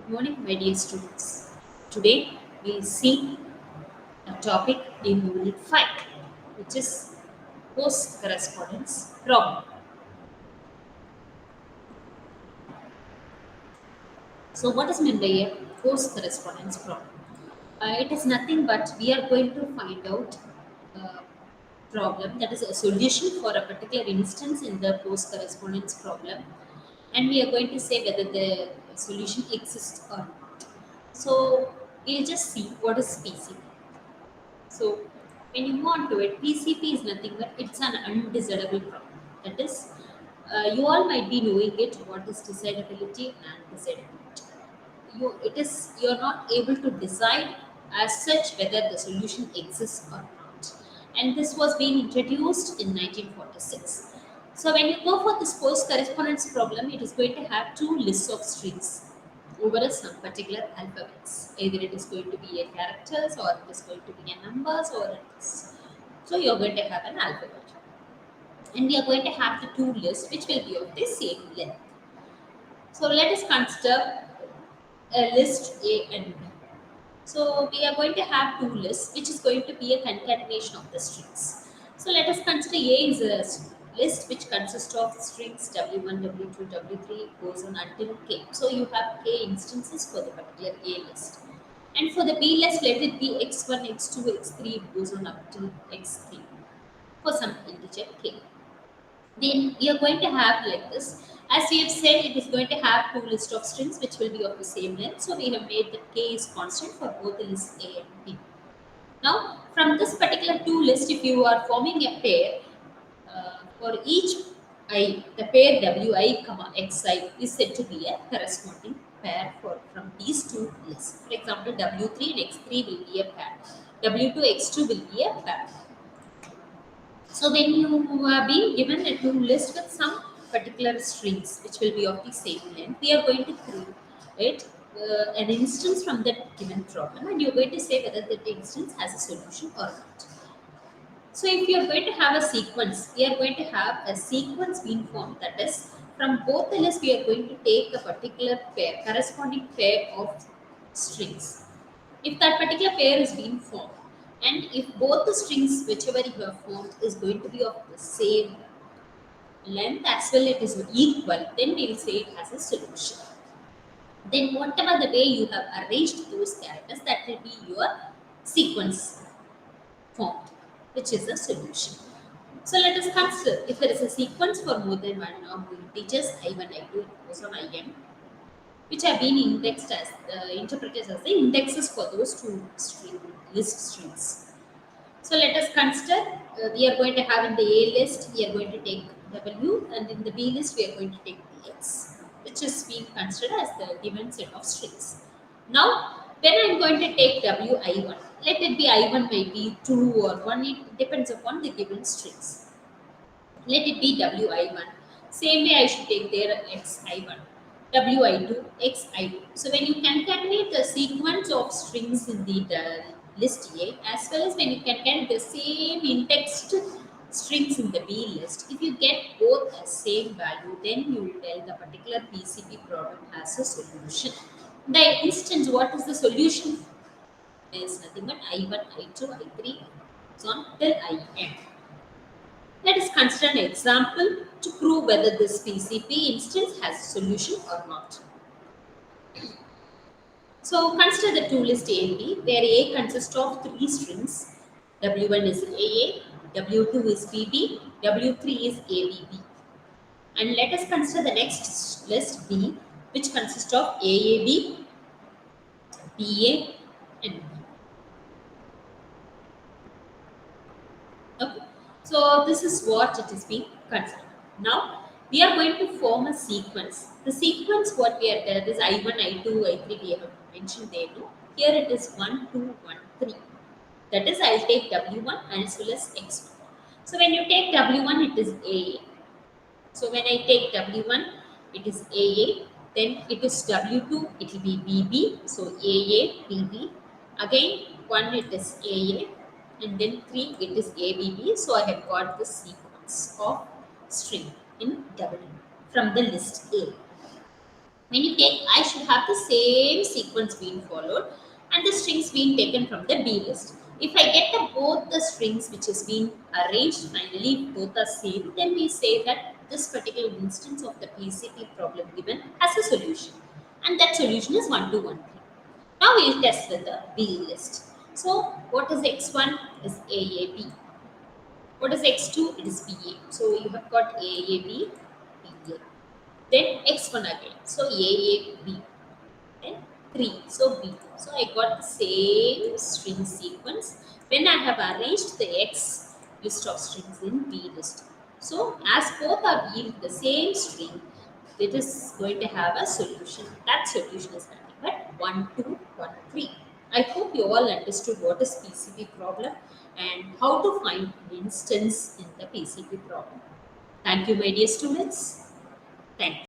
Morning, my dear students. Today we'll see a topic in Unit 5, which is post correspondence problem. So, what is meant by a post correspondence problem? It is nothing but we are going to find out a problem, that is a solution for a particular instance in the post correspondence problem, and we are going to say whether the solution exists or not. So, we'll just see what is PCP. So when you move on to it, PCP is nothing but it's an undesirable problem. That is, you all might be knowing it. What is desirability and desirability? You're not able to decide as such whether the solution exists or not. And this was being introduced in 1946. So when you go for this post correspondence problem, it is going to have two lists of strings over some particular alphabets. Either it is going to be a characters or it is going to be a numbers or it is. So you're going to have an alphabet. And we are going to have the two lists which will be of the same length. So let us consider a list A and B. So we are going to have two lists which is going to be a concatenation of the strings. So let us consider A is a list which consists of strings W1, W2, W3 goes on until K. So you have K instances for the particular A list. And for the B list, let it be X1, X2, X3 goes on up to X3 for some integer K. Then we are going to have like this. As we have said, it is going to have two lists of strings which will be of the same length. So we have made that K is constant for both the lists A and B. Now, from this particular two list, if you are forming a pair, for each I, the pair Wi, comma Xi is said to be a corresponding pair from these two lists. For example, W3 and X3 will be a pair. W2, X2 will be a pair. So when you are being given a to list with some particular strings which will be of the same length, we are going to create an instance from that given problem, and you're going to say whether that instance has a solution or not. So if you are going to have a sequence, we are going to have a sequence being formed. That is, from both the lists, we are going to take a particular pair, corresponding pair of strings. If that particular pair is being formed, and if both the strings, whichever you have formed, is going to be of the same length as well, it is equal, then we will say it has a solution. Then whatever the way you have arranged those characters, that will be your sequence formed, which is a solution. So let us consider if there is a sequence for more than one or more integers I1, I2, and goes on IN, which have been indexed as interpreted as the indexes for those two list strings. So let us consider we are going to have in the A list we are going to take W, and in the B list we are going to take the X, which is being considered as the given set of strings. Now, when I am going to take WI1, let it be I1 might be 2 or 1, it depends upon the given strings. Let it be WI1. Same way I should take their XI1. WI2, XI2. So when you concatenate the sequence of strings in the list A, as well as when you concatenate the same indexed strings in the B list, if you get both a same value, then you will tell the particular PCP problem has a solution. The instance, what is the solution? Is nothing but I1, I2, I3, so on till IN. Let us consider an example to prove whether this PCP instance has a solution or not. So consider the two list A and B, where A consists of three strings. W1 is AA, W2 is BB, W3 is ABB. And let us consider the next list B, which consists of AAB, BA, and B. Okay. So this is what it is being considered. Now we are going to form a sequence. The sequence what we are there is I1, I2, I3 we have mentioned there. No? Here it is 1, 2, 1, 3. That is I'll take W1 as well as X1. So when you take W1 it is AA. So when I take W1 it is AA. Then it is W2 it will be BB. So AA, BB. Again 1 it is AA, and then 3 it is ABB. So I have got the sequence of string in W from the list A. When you take, I should have the same sequence being followed and the strings being taken from the B list. If I get both the strings which has been arranged finally, both are same, then we say that this particular instance of the PCP problem given has a solution. And that solution is 1213. Now we'll test with the B list. So what is X1 is AAB. What is X2? It is BA. So you have got AAB, BA. Then X1 again. So AAB. Then 3. So B. So I got the same string sequence when I have arranged the X list of strings in B list. So as both are yielding the same string, it is going to have a solution. That solution is nothing but 1, 2, 1, 3. I hope you all understood what is PCP problem and how to find an instance in the PCP problem. Thank you, my dear students. Thank you.